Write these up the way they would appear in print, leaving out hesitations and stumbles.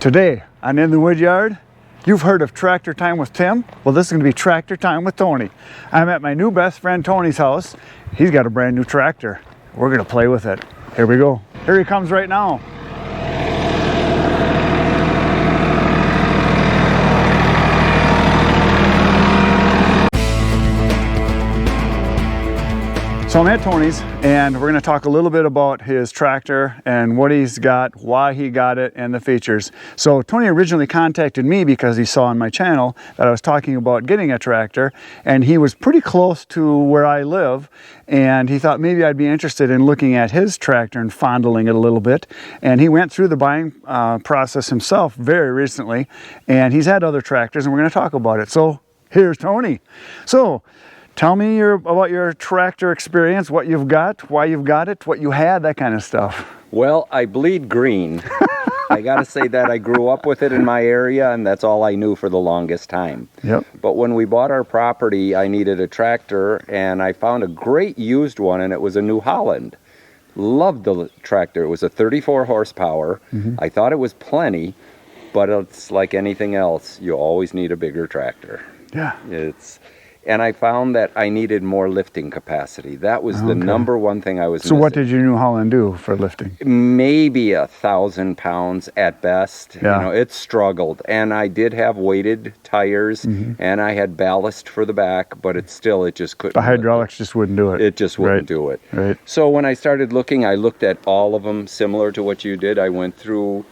Today on In the Woodyard, you've heard of Tractor Time with Tim? Well, this is going to be Tractor Time with Tony. I'm at my new best friend Tony's house. He's got a brand new tractor. We're going to play with it. Here we go. Here he comes right now. So I'm at Tony's and we're going to talk a little bit about his tractor and what he's got, why he got it, and the features. So Tony originally contacted me because he saw on my channel that I was talking about getting a tractor, and he was pretty close to where I live, and he thought maybe I'd be interested in looking at his tractor and fondling it a little bit. And he went through the buying process himself very recently, and he's had other tractors, and we're going to talk about it. So here's Tony. So tell me about your tractor experience, what you've got, why you've got it, what you had, that kind of stuff. Well, I bleed green. I gotta say that I grew up with it in my area, and that's all I knew for the longest time. Yep. But when we bought our property, I needed a tractor, and I found a great used one, and it was a New Holland. Loved the tractor. It was a 34 horsepower. I thought it was plenty, but it's like anything else. You always need a bigger tractor. Yeah. And I found that I needed more lifting capacity. That was the number one thing I was missing. So what did your New Holland do for lifting? Maybe 1,000 pounds at best. Yeah. You know, it struggled. And I did have weighted tires, and I had ballast for the back, but it just couldn't. The hydraulics just wouldn't do it. It just wouldn't do it. Right. So when I started looking, I looked at all of them, similar to what you did. I went through,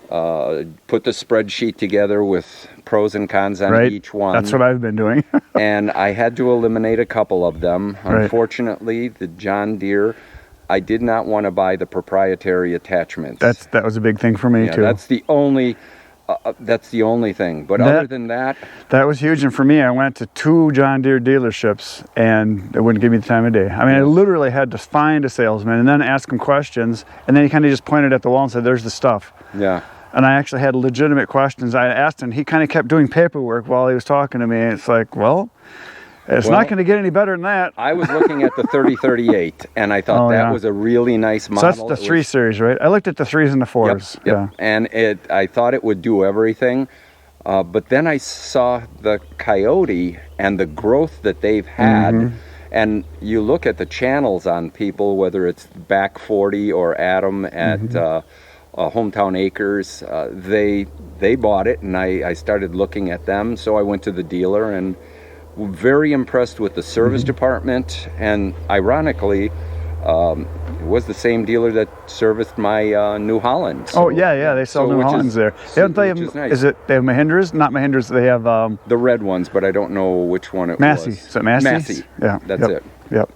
put the spreadsheet together with pros and cons on each one. That's what I've been doing. And I had to eliminate a couple of them. Right. Unfortunately, the John Deere, I did not want to buy the proprietary attachments. That was a big thing for me too. That's the only thing. But other than that, that was huge. And for me, I went to 2 John Deere dealerships, and it wouldn't give me the time of day. I mean, I literally had to find a salesman and then ask him questions, and then he kind of just pointed at the wall and said, "There's the stuff." Yeah. And I actually had legitimate questions. I asked him, he kind of kept doing paperwork while he was talking to me. It's like, well, it's not going to get any better than that. I was looking at the 3038, and I thought that was a really nice model. So that's the 3 Series, right? I looked at the 3s and the 4s. Yep. Yeah. And I thought it would do everything. But then I saw the Kioti and the growth that they've had. And you look at the channels on people, whether it's Back 40 or Adam at Hometown Acres, they bought it, and I started looking at them. So I went to the dealer and very impressed with the service department. And ironically, it was the same dealer that serviced my New Holland. So, yeah, they sell New Hollands there. They have nice. They have Mahindras? Not Mahindras. They have the red ones, but I don't know which one it Massey. was. Is it Massey? Massey. Yeah, that's it. Yep.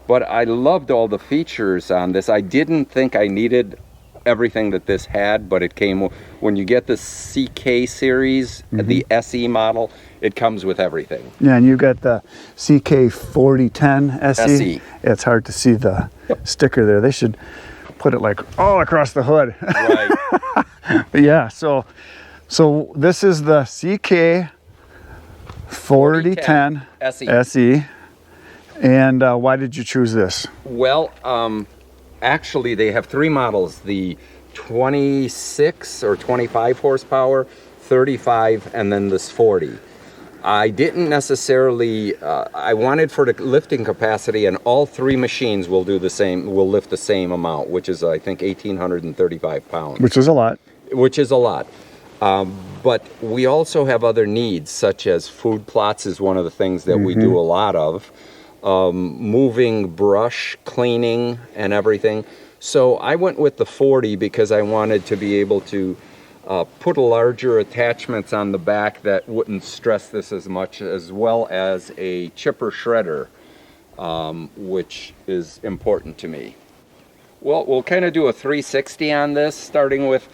But I loved all the features on this. I didn't think I needed everything that this had, but it came when you get the CK series, the SE model, it comes with everything. Yeah, and you got the CK4010SE. SE. It's hard to see the sticker there. They should put it like all across the hood. Right. But yeah, so this is the CK4010 SE. And why did you choose this? Well, actually, they have 3 models: the 26 or 25 horsepower, 35, and then this 40. I didn't necessarily, I wanted for the lifting capacity, and all 3 machines will do the same, will lift the same amount, which is, I think, 1,835 pounds. Which is a lot. Which is a lot. But we also have other needs, such as food plots is one of the things that we do a lot of. Moving brush, cleaning, and everything. So I went with the 40 because I wanted to be able to put larger attachments on the back that wouldn't stress this as much, as well as a chipper shredder, which is important to me. Well, we'll kind of do a 360 on this, starting with,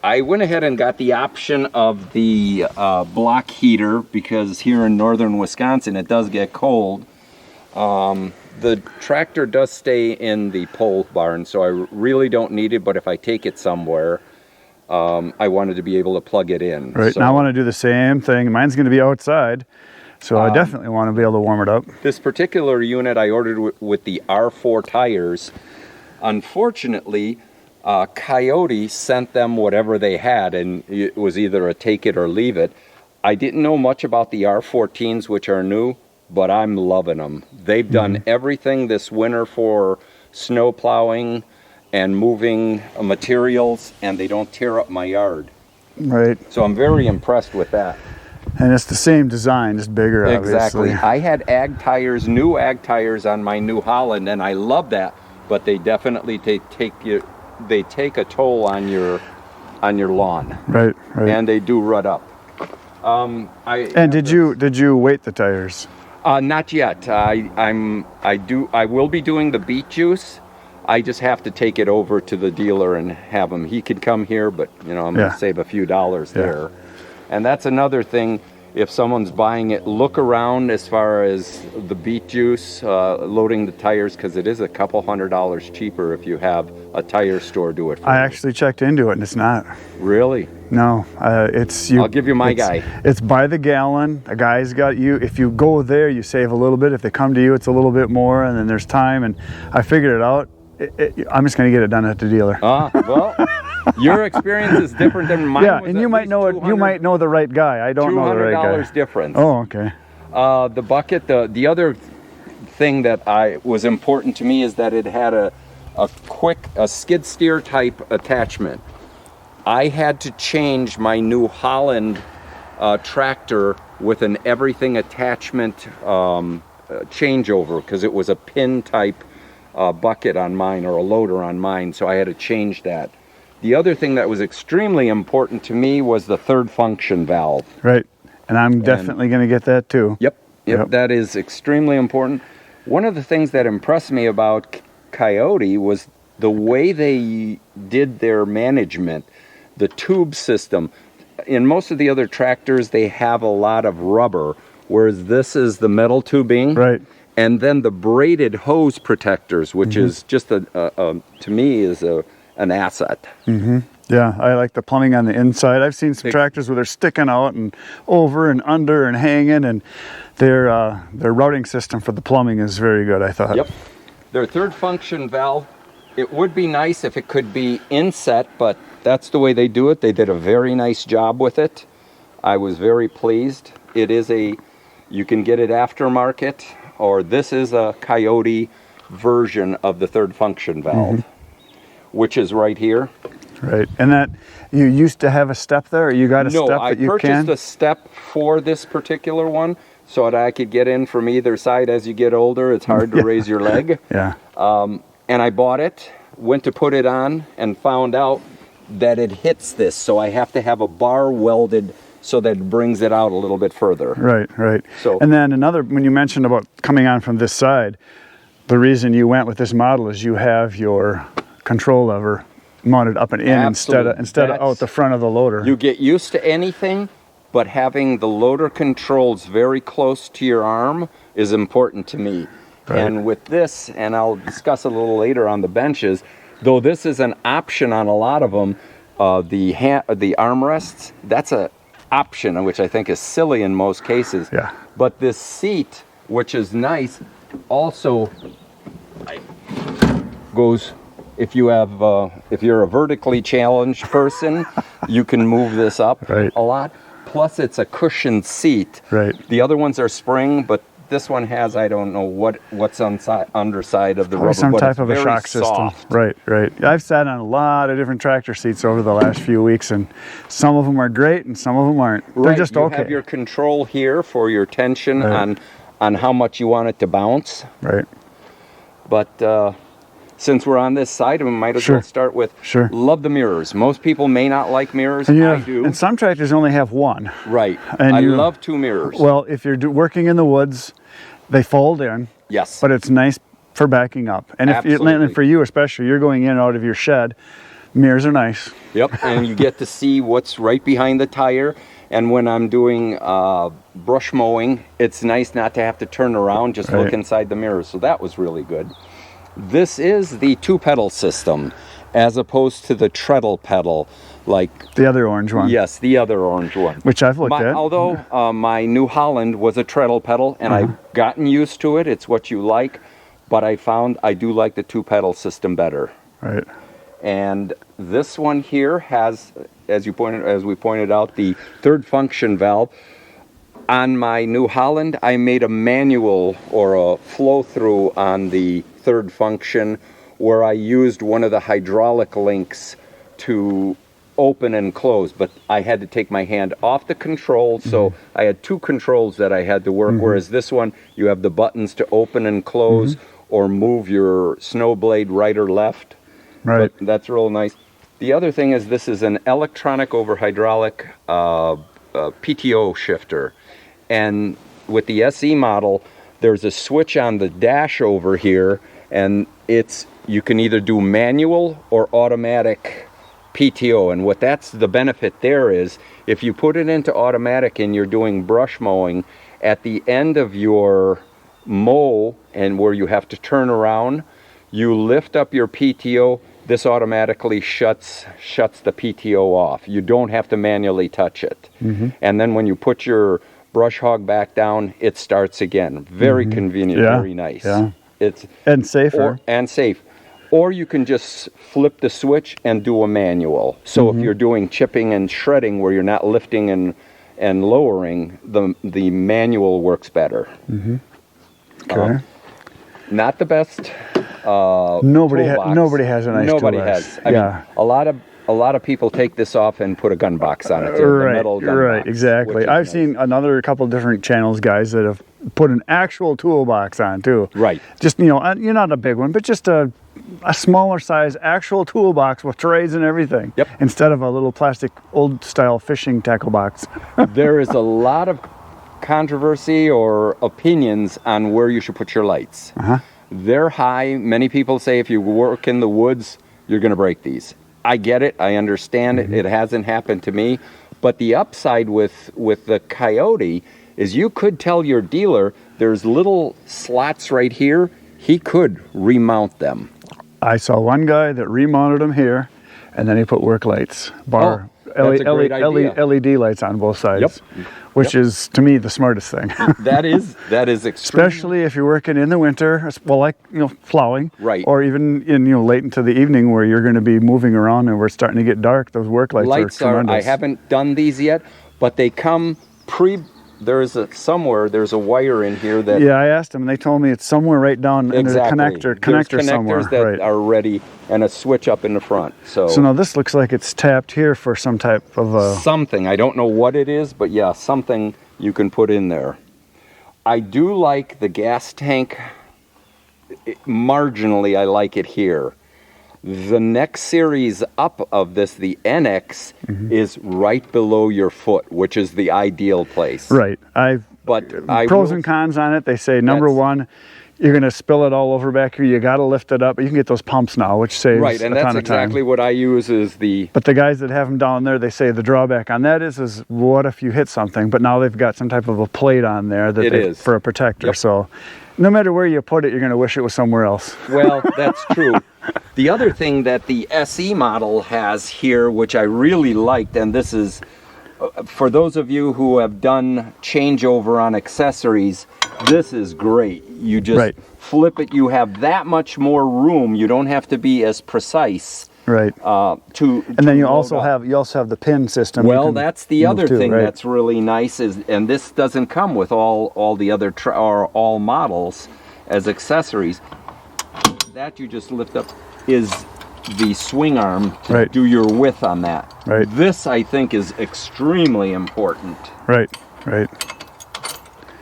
I went ahead and got the option of the block heater, because here in northern Wisconsin it does get cold. The tractor does stay in the pole barn, so I really don't need it, but if I take it somewhere, I wanted to be able to plug it in. Right, so, and I want to do the same thing. Mine's going to be outside, so I definitely want to be able to warm it up. This particular unit I ordered with the R4 tires. Unfortunately, Coyote sent them whatever they had, and it was either a take it or leave it. I didn't know much about the R14s, which are new, but I'm loving them. They've done everything this winter for snow plowing and moving materials, and they don't tear up my yard. Right. So I'm very impressed with that. And it's the same design, just bigger, Exactly. obviously. I had ag tires, new ag tires on my New Holland, and I love that, but they definitely take a toll on your lawn. Right, right. And they do rut up. And did you weight the tires? Not yet. I will be doing the beet juice. I just have to take it over to the dealer and have him. He could come here, but you know, I'm going to save a few dollars there. And that's another thing. If someone's buying it, look around as far as the beet juice, loading the tires, because it is a couple $100 cheaper if you have a tire store do it for you. I actually checked into it, and it's not. Really? No, it's you. I'll give you my guy. It's by the gallon. A guy's got you. If you go there, you save a little bit. If they come to you, it's a little bit more, and then there's time. And I figured it out. I'm just going to get it done at the dealer. Well, your experience is different than mine. Yeah, and you might know it. You might know the right guy. I don't know the right guy. $200 difference. Oh, okay. The bucket. The other thing that was important to me is that it had a skid steer type attachment. I had to change my New Holland tractor with an everything attachment changeover because it was a pin type bucket on mine, or a loader on mine, so I had to change that. The other thing that was extremely important to me was the third function valve. Right, and I'm definitely going to get that too. Yep, that is extremely important. One of the things that impressed me about Coyote was the way they did their management, the tube system. In most of the other tractors, they have a lot of rubber, whereas this is the metal tubing. Right. And then the braided hose protectors, which is just to me is an asset. Yeah, I like the plumbing on the inside. I've seen some tractors where they're sticking out and over and under and hanging, and their routing system for the plumbing is very good, I thought. Yep. Their third function valve, it would be nice if it could be inset, but that's the way they do it. They did a very nice job with it. I was very pleased. It is you can get it aftermarket, or this is a Coyote version of the third function valve, which is right here. Right, and that you used to have a step there, or you got a step that you can? No, I purchased a step for this particular one so that I could get in from either side. As you get older, it's hard to raise your leg. Yeah. And I bought it, went to put it on, and found out that it hits this, so I have to have a bar welded so that it brings it out a little bit further. Right, right. So, and then when you mentioned about coming on from this side, the reason you went with this model is you have your control lever mounted up and in instead of out the front of the loader. You get used to anything, but having the loader controls very close to your arm is important to me. Right. And with this, and I'll discuss a little later on the benches, though this is an option on a lot of them, the armrests, that's an option, which I think is silly in most cases. Yeah. But this seat, which is nice, also goes. If you're a vertically challenged person, you can move this up a lot. Plus, it's a cushioned seat. Right. The other ones are spring, but this one has, I don't know what's underside of the rubber, some but type it's of a very shock soft. system. Right, right. I've sat on a lot of different tractor seats over the last few weeks, and some of them are great and some of them aren't. They're just okay. You have your control here for your tension on how much you want it to bounce. Right. But since we're on this side, we might as well start with love the mirrors. Most people may not like mirrors. I do. And some tractors only have one. Right. And I love two mirrors. Well, if you're working in the woods, they fold in. Yes. But it's nice for backing up. And and for you especially, you're going in and out of your shed, mirrors are nice. Yep. And you get to see what's right behind the tire. And when I'm doing brush mowing, it's nice not to have to turn around, just look inside the mirror. So that was really good. This is the two-pedal system, as opposed to the treadle pedal, like the other orange one. Yes, the other orange one, which I've looked at. Although my New Holland was a treadle pedal, and I've gotten used to it. It's what you like, but I found I do like the two-pedal system better. Right. And this one here has, as we pointed out, the third function valve. On my New Holland, I made a manual or a flow-through on the third function where I used one of the hydraulic links to open and close, but I had to take my hand off the control, so I had two controls that I had to work, whereas this one, you have the buttons to open and close or move your snow blade right or left. Right. But that's real nice. The other thing is this is an electronic over hydraulic Pto Shifter. And with the SE model, there's a switch on the dash over here, and you can either do manual or automatic PTO. And what that's the benefit there is, if you put it into automatic and you're doing brush mowing, at the end of your mow and where you have to turn around, you lift up your PTO, this automatically shuts the PTO off. You don't have to manually touch it. And then when you put your brush hog back down, it starts again. Very convenient, very nice. Yeah. And safer. And safe. Or you can just flip the switch and do a manual. So if you're doing chipping and shredding where you're not lifting and lowering, the manual works better. Okay. Not the best. Nobody has a nice Nobody toolbox. has. I mean, a lot of people take this off and put a gun box on it. Right, the metal gun right, box, exactly. I've seen another couple different channels, guys, that have put an actual toolbox on too. Right. Just, you're not a big one, but just a smaller size actual toolbox with trays and everything. Yep. Instead of a little plastic old style fishing tackle box. There is a lot of controversy or opinions on where you should put your lights. They're high. Many people say if you work in the woods, you're going to break these. I get it. I understand it. It hasn't happened to me. But the upside with the Kioti is you could tell your dealer there's little slots right here. He could remount them. I saw one guy that remounted them here, and then he put work lights, that's a great idea. LED lights on both sides. Yep. Which is, to me, the smartest thing. That is extreme. Especially if you're working in the winter, well, like, plowing. Right. Or even in, late into the evening where you're going to be moving around and we're starting to get dark. Those work lights are tremendous. I haven't done these yet, but they come there's a wire in here that... Yeah, I asked them, and they told me it's somewhere right down in the connector somewhere. That are ready, and a switch up in the front. So now this looks like it's tapped here for some type of a... Something. I don't know what it is, but yeah, something you can put in there. I do like the gas tank. Marginally, I like it here. The next series up of this, the NX, is right below your foot, which is the ideal place. Right. Pros and cons on it. They say, number one, you're going to spill it all over back here. You got to lift it up. But you can get those pumps now, which saves right, and a ton that's of time. exactly what I use is the... But the guys that have them down there, they say the drawback on that is what if you hit something? But now they've got some type of a plate on there for a protector. Yep. So no matter where you put it, you're going to wish it was somewhere else. Well, that's true. The other thing that the SE model has here, which I really liked, and this is for those of you who have done changeover on accessories, this is great. You just flip it. You have that much more room. You don't have to be as precise. Right. And then you also have the pin system. Well, that's the other thing that's really nice and this doesn't come with all the other all models as accessories. That you just lift up is the swing arm to do your width on that. Right. This I think is extremely important. Right.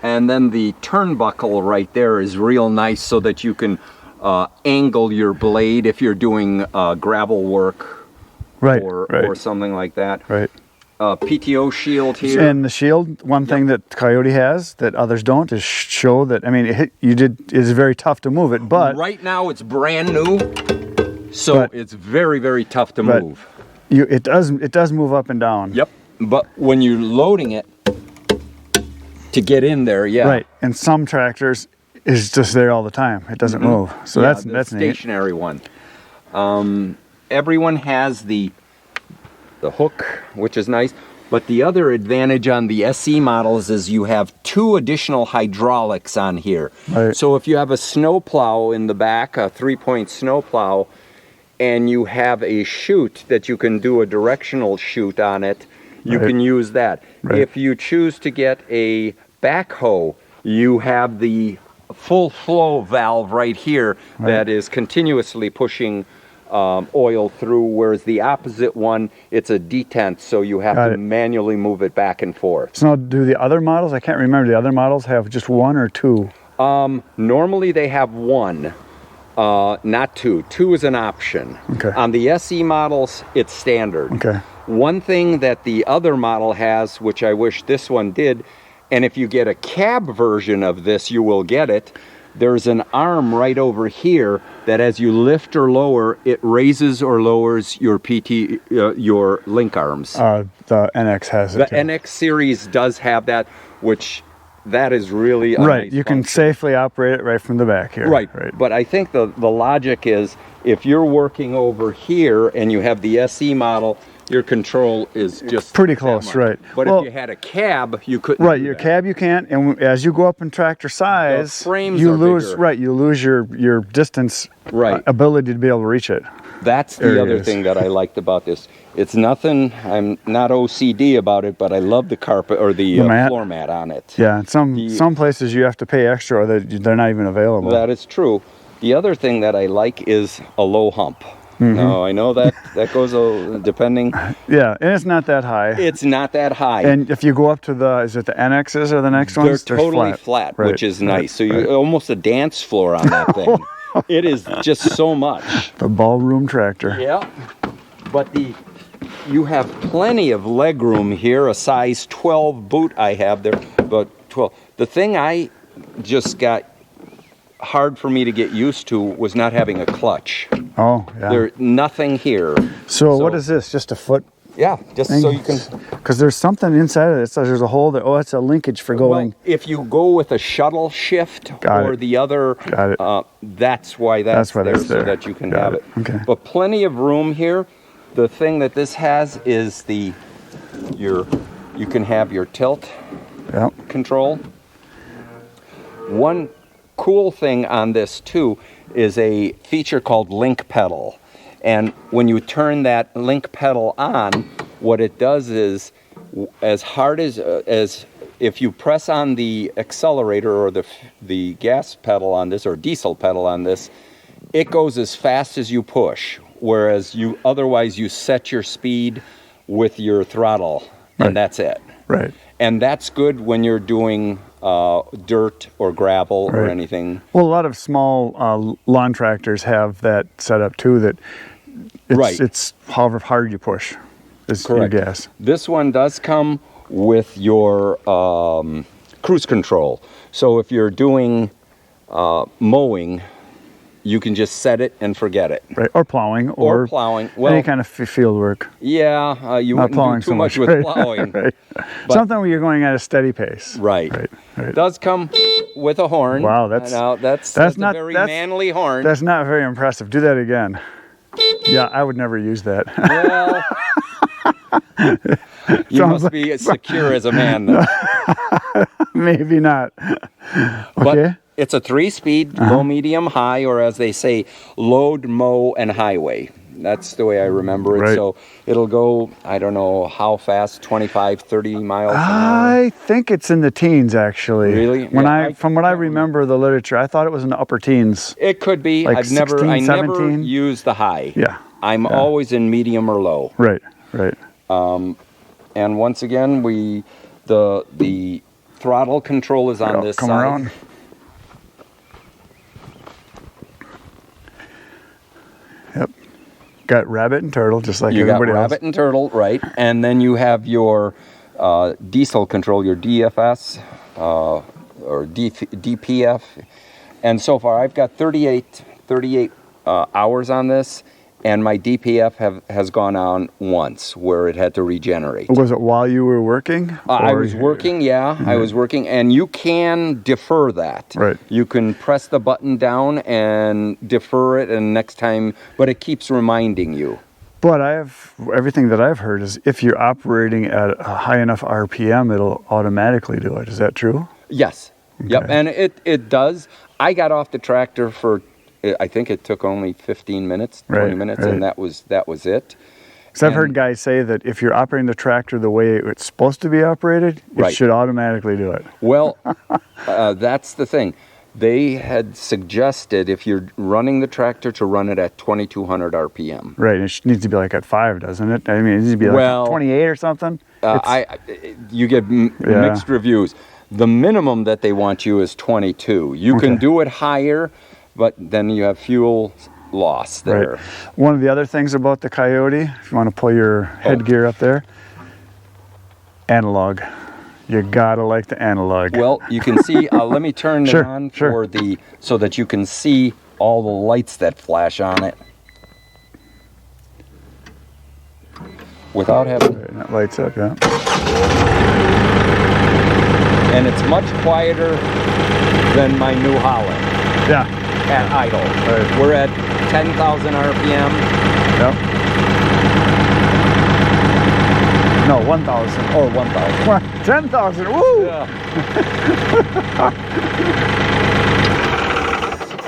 And then the turnbuckle right there is real nice so that you can angle your blade if you're doing gravel work or something like that. Right. Pto Shield here. And the shield, one thing that Kioti has that others don't is show that, it's very tough to move it, but... Right now it's brand new, so it's very, very tough to move. It does move up and down. Yep, but when you're loading it to get in there, Right, and some tractors is just there all the time. It doesn't move. So that's neat. Stationary one. Everyone has the hook, which is nice. But the other advantage on the SE models is you have 2 additional hydraulics on here. Right. So if you have a snow plow in the back, a 3-point snow plow, and you have a chute that you can do a directional chute on it, you Right. can use that. Right. If you choose to get a backhoe, you have the full flow valve right here that is continuously pushing oil through, whereas the opposite one, it's a detent, so you have Got to it. manually move it back and forth. So now, do the other models, I can't remember, the other models have just one or two? Normally they have one, not two. Two is an option. Okay. On the SE models, it's standard. Okay. One thing that the other model has, which I wish this one did, and if you get a cab version of this, you will get it. There's an arm right over here that as you lift or lower, it raises or lowers your your link arms. The NX has The it. too. NX series does have that, which that is really a Right, nice you can function. safely operate it right from the back here. Right. But I think the logic is if you're working over here and you have the SE model, your control is just Pretty that close, much. right. But Well, if you had a cab, you couldn't. Right, do your that. cab you can't, and as you go up in tractor size, frames you are lose bigger. right, you lose your distance Right. ability to be able to reach it. That's There the it other is. thing that I liked about this. It's nothing. I'm not OCD about it, but I love the carpet or the mat? floor mat on it. Yeah, and some places you have to pay extra or they're not even available. That is true. The other thing that I like is a low hump. Mm-hmm. Now I know that goes depending. Yeah, and it's not that high. It's not that high. And if you go up to is it the NXs or the next They're ones? totally flat, Right, which is right, nice. So you right. almost a dance floor on that thing. It is just so much. The ballroom tractor. Yeah. But you have plenty of leg room here. A size 12 boot I have there, but 12. The thing I just got hard for me to get used to was not having a clutch. Oh, yeah. There's nothing here. So what is this? Just a foot? Yeah, just so you can. Because there's something inside of it. So there's a hole that, it's a linkage for going. Well, if you go with a shuttle shift Got or it. the other, Got it. that's why that's why there, that's so there. that you can Got have it. it. Okay. But plenty of room here. The thing that this has is you can have your tilt Yeah. control. One cool thing on this too is a feature called link pedal. And when you turn that link pedal on, what it does is as hard as if you press on the accelerator or the gas pedal on this or diesel pedal on this, it goes as fast as you push, whereas otherwise you set your speed with your throttle and Right. that's it. Right. And that's good when you're doing dirt or gravel or Right. anything. Well, a lot of small lawn tractors have that set up too. That Right. it's however hard you push is your Correct. gas. This one does come with your cruise control. So if you're doing mowing, you can just set it and forget it. Right. Or plowing. Or plowing. Well, any kind of field work. yeah, you Not wouldn't plowing do too so much much. with Right. plowing. Right. But- Something where you're going at a steady pace. Right. Right. Right. Does come with a horn. Wow, that's a not- very that's- manly horn. That's not very impressive. Do that again. Yeah, I would never use that. Well, you Sounds must be as secure as a man. Then. Maybe not. But Okay. it's a 3-speed, low, medium, high, or as they say, load, mow, and highway. That's the way I remember it. Right. So it'll go, I don't know how fast, 25, 30 miles an hour. I think it's in the teens, actually. Really? When Yeah, from what I can't remember the literature, I thought it was in the upper teens. It could be. Like I 16, never 17? use the high. Yeah. I'm always in medium or low. Right. Right. And once again, the throttle control is on this Come side. around. Yep. Got rabbit and turtle, just like You got everybody rabbit and turtle, right? And then you have your diesel control, your DFS or DPF. And so far, I've got 38 hours on this, and my DPF has gone on once where it had to regenerate. else. Was it while you were working? I Or- was working, yeah, I was working, and you can defer that. Right. You can press the button down and defer it, and next time, but it keeps reminding you. But everything that I've heard is if you're operating at a high enough RPM, it'll automatically do it. Is that true? Yes. Yep. Okay. And it does. I got off the tractor for I think it took only 15 minutes, 20 minutes, and that was it. Because I've heard guys say that if you're operating the tractor the way it's supposed to be operated, it should automatically do it. Well, that's the thing. They had suggested if you're running the tractor to run it at 2,200 RPM. Right, it needs to be like at 5, doesn't it? I mean, it needs to be like 28 or something. You get mixed reviews. The minimum that they want you is 22. You can do it higher, but then you have fuel loss there. Right. One of the other things about the Kioti, if you want to pull your headgear up there, analog. You gotta like the analog. Well, you can see. Let me turn it on for so that you can see all the lights that flash on it without having. Right, that lights up, yeah. And it's much quieter than my New Holland. Yeah. At idle. Right. We're at 10,000 RPM. Yep. No, 1,000. Or 1,000. 10,000. Woo! Yeah.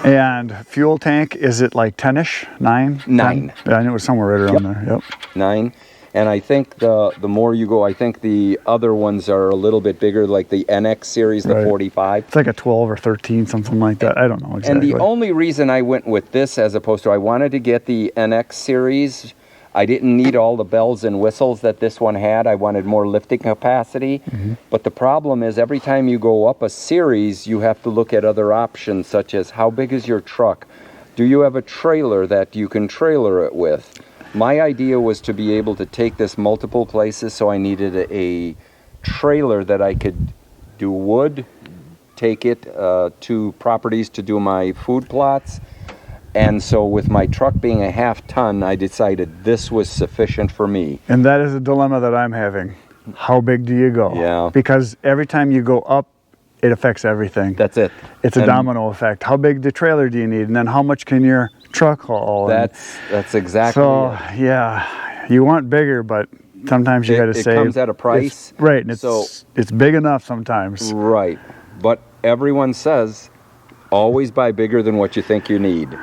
And fuel tank, is it like 10-ish? 9? 9. 10? Yeah, I knew it was somewhere right around there. Yep. 9. And I think the more you go, I think the other ones are a little bit bigger, like the NX series, the 45. It's like a 12 or 13, something like that. I don't know exactly. And the only reason I went with this as opposed to I wanted to get the NX series, I didn't need all the bells and whistles that this one had. I wanted more lifting capacity. But the problem is every time you go up a series, you have to look at other options, such as how big is your truck? Do you have a trailer that you can trailer it with? My idea was to be able to take this multiple places, so I needed a trailer that I could do wood, take it to properties to do my food plots. And so with my truck being a half-ton, I decided this was sufficient for me. And that is a dilemma that I'm having. How big do you go? Yeah. Because every time you go up, it affects everything. That's it. It's a domino effect. How big the trailer do you need? And then how much can your truck haul? That's exactly so, it. Yeah, you want bigger, but sometimes you got to save. It comes at a price. Right, and it's big enough sometimes. Right, but everyone says always buy bigger than what you think you need.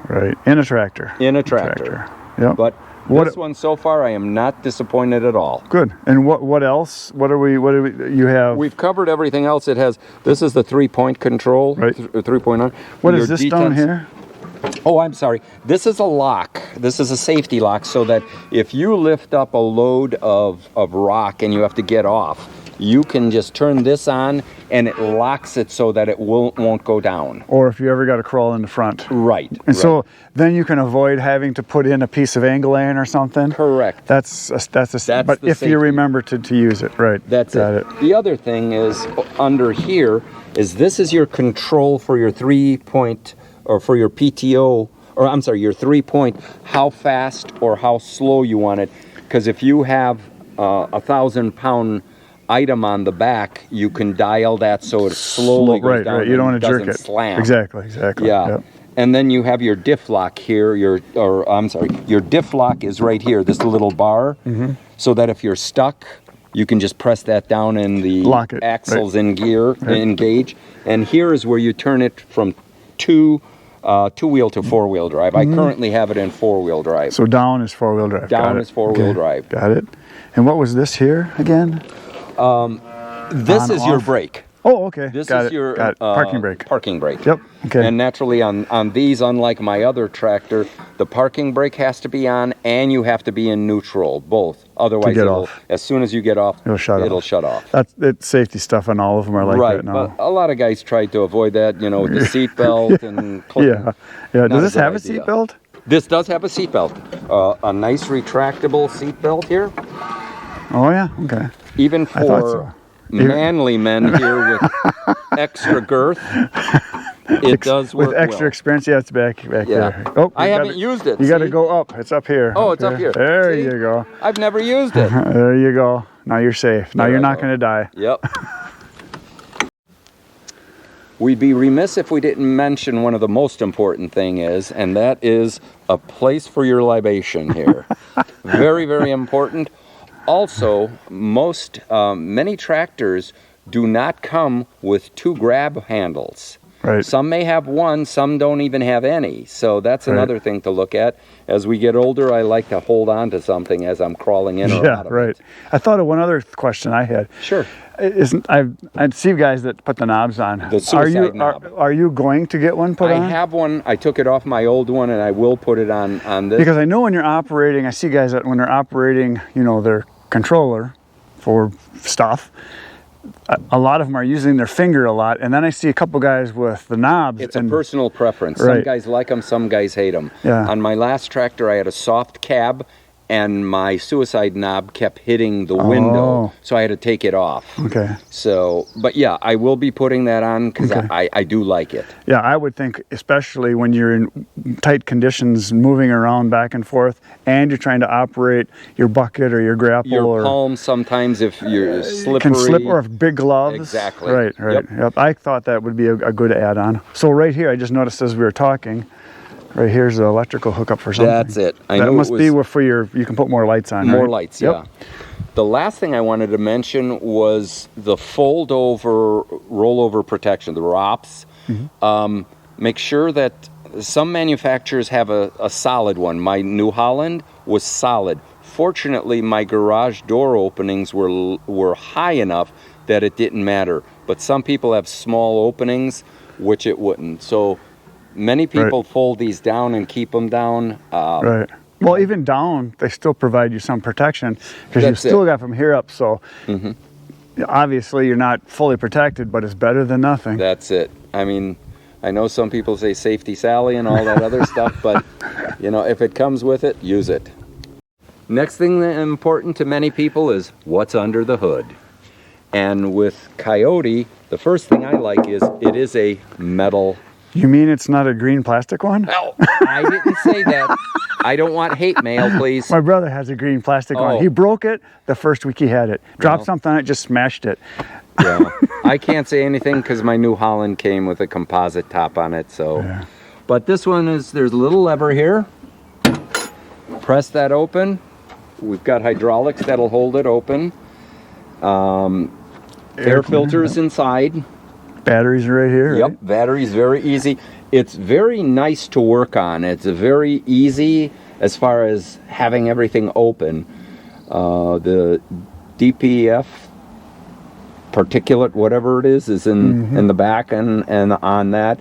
Right, in a tractor. In a tractor. Yep. But this one so far, I am not disappointed at all. Good. And what else? What do we? You have? We've covered everything else. It has. This is the 3-point control. Right. 3.9. What is this down here? Oh, I'm sorry. This is a lock. This is a safety lock, so that if you lift up a load of rock and you have to get off, you can just turn this on and it locks it so that it won't go down. Or if you ever got to crawl in the front. Right. And so then you can avoid having to put in a piece of angle iron or something. Correct. But if you remember to use it, right. That's it. The other thing is under here this is your control for your 3-point or for your PTO, or I'm sorry, your 3-point, how fast or how slow you want it. Because if you have a 1,000-pound item on the back, you can dial that so it slowly goes down. Right. You don't want to jerk it. Slam. Exactly. Yeah. Yep. And then you have your diff lock here. Your diff lock is right here. This little bar, so that if you're stuck, you can just press that down and the axles in gear, engage. And here is where you turn it from two-wheel to 4-wheel drive. I currently have it in 4-wheel drive. So down is 4-wheel drive. Down is 4-wheel drive. Got it. And what was this here again? This is your brake. Oh, okay. This is your parking brake. Parking brake. Yep. Okay. And naturally, on these, unlike my other tractor, the parking brake has to be on, and you have to be in neutral, both. Otherwise, as soon as you get off, it'll shut off. That's safety stuff on all of them are like that now. But a lot of guys tried to avoid that, with the seat belt and. Yeah. Does this have a seat belt? This does have a seat belt. A nice retractable seat belt here. Oh yeah. Okay. Even for manly men here with extra girth, it does work with extra experience. Yeah, it's back there. Oh, I haven't used it. You got to go up. It's up here. Oh, it's up here. There you go. I've never used it. There you go. Now you're safe. Now you're not going to die. Yep. We'd be remiss if we didn't mention one of the most important thing is, and that is a place for your libation here. Very, very important. Also, many tractors do not come with 2 grab handles. Right. Some may have one, some don't even have any. So that's another thing to look at. As we get older, I like to hold on to something as I'm crawling in or out of it. I thought of one other question I had. Sure. I see guys that put the knobs on. The suicide knob. Are you going to get one put on? I have one. I took it off my old one, and I will put it on this. Because I know when you're operating, I see guys that when they're operating, you know, their controller for stuff, a lot of them are using their finger a lot, and then I see a couple guys with the knobs. It's a personal preference. Some guys like them, some guys hate them. Yeah. On my last tractor, I had a soft cab, and my suicide knob kept hitting the window, so I had to take it off. Okay. So, but yeah, I will be putting that on because I do like it. Yeah, I would think, especially when you're in tight conditions, moving around back and forth, and you're trying to operate your bucket or your grapple. Your palm sometimes, if you're slippery. Can slip, or big gloves. Exactly. Right. Yep. I thought that would be a good add-on. So right here, I just noticed as we were talking, right here's the electrical hookup for something. That's it. That must be for you can put more lights on. More right? lights, yeah. The last thing I wanted to mention was the fold-over, rollover protection, the ROPS. Make sure that some manufacturers have a solid one. My New Holland was solid. Fortunately, my garage door openings were high enough that it didn't matter. But some people have small openings, which it wouldn't. So many people fold these down and keep them down. Right. Well, even down, they still provide you some protection because you've still got from here up. So obviously you're not fully protected, but it's better than nothing. That's it. I mean, I know some people say safety Sally and all that other stuff, but you know, if it comes with it, use it. Next thing that's important to many people is what's under the hood. And with Kioti, the first thing I like is it is a metal. You mean it's not a green plastic one? No, I didn't say that. I don't want hate mail, please. My brother has a green plastic one. He broke it the first week he had it. Dropped something on it, just smashed it. Yeah, I can't say anything because my New Holland came with a composite top on it. So, but this one is, there's a little lever here. Press that open. We've got hydraulics that'll hold it open. Air filters inside. Batteries are right here. Yep, right? batteries, very easy. It's very nice to work on. It's very easy as far as having everything open. The DPF, particulate, whatever it is in the back and on that.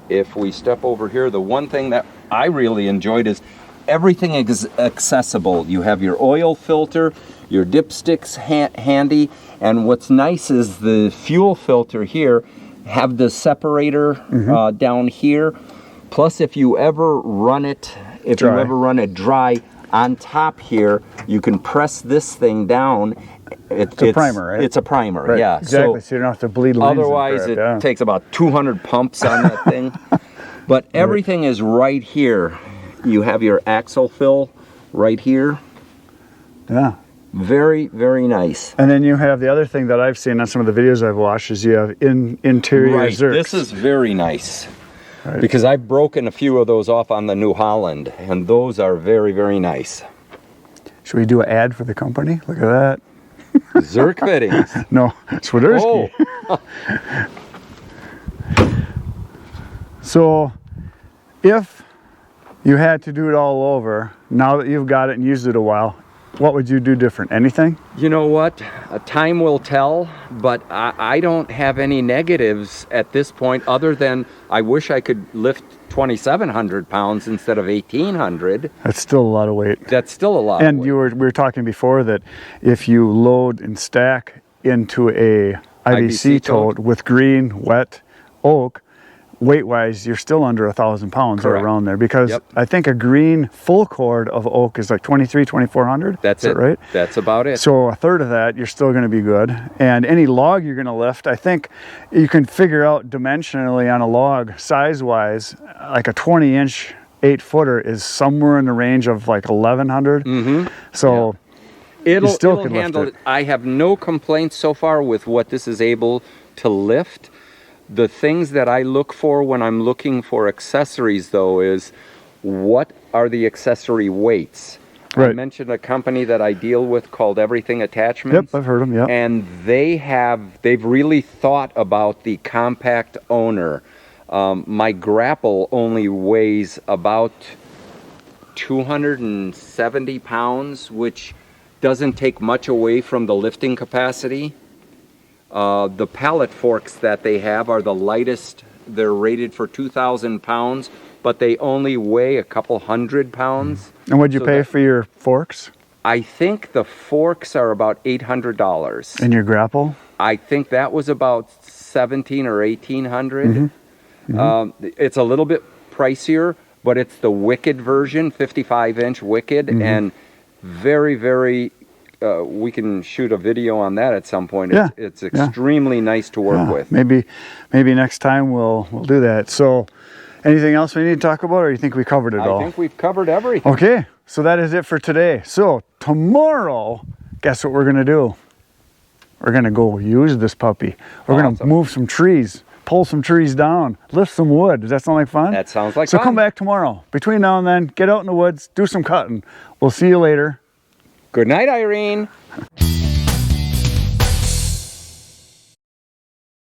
If we step over here, the one thing that I really enjoyed is everything is accessible. You have your oil filter, your dipsticks handy, and what's nice is the fuel filter here have the separator down here. Plus, if you ever run it, dry, on top here, you can press this thing down. It's a primer, right? It's a primer, right. yeah. Exactly, so you don't have to bleed lines. Otherwise, it takes about 200 pumps on that thing. But everything is right here. You have your axle fill right here. Yeah. Very, very nice. And then you have the other thing that I've seen on some of the videos I've watched is you have interior zerks. This is very nice. Because I've broken a few of those off on the New Holland, and those are very, very nice. Should we do an ad for the company? Look at that. Zerk fittings. No, Swiderski. So, if you had to do it all over, now that you've got it and used it a while, what would you do different? Anything? You know what? Time will tell, but I don't have any negatives at this point other than I wish I could lift 2,700 pounds instead of 1,800. That's still a lot of weight. That's still a lot of weight. And we were talking before that if you load and stack into a IBC tote with green, wet oak, weight-wise, you're still under 1,000 pounds or around there because I think a green full cord of oak is like 2,400. That's it, right? That's about it. So a third of that, you're still going to be good. And any log you're going to lift, I think you can figure out dimensionally on a log, size-wise, like a 20-inch 8-footer is somewhere in the range of like 1,100. So it'll handle it. I have no complaints so far with what this is able to lift. The things that I look for when I'm looking for accessories, though, is what are the accessory weights? I Right. mentioned a company that I deal with called Everything Attachments. Yep, I've heard them. Yeah. And they've really thought about the compact owner. My grapple only weighs about 270 pounds, which doesn't take much away from the lifting capacity. The Pallet Forks that they have are the lightest. They're rated for 2,000 pounds, but they only weigh a couple hundred pounds. And what'd you pay for your forks? I think the forks are about $800. And your grapple? I think that was about $1,700 or $1,800. It's a little bit pricier, but it's the Wicked version, 55-inch Wicked, and very, very. We can shoot a video on that at some point. Yeah. It's extremely nice to work with. Maybe next time we'll do that. So, anything else we need to talk about, or you think we covered it all? I think we've covered everything. Okay, so that is it for today. So tomorrow, guess what we're gonna do? We're gonna go use this puppy. We're gonna move some trees, pull some trees down, lift some wood. Does that sound like fun? That sounds like fun. So fun. come back tomorrow. Between now and then, get out in the woods, do some cutting. We'll see you later. Good night, Irene.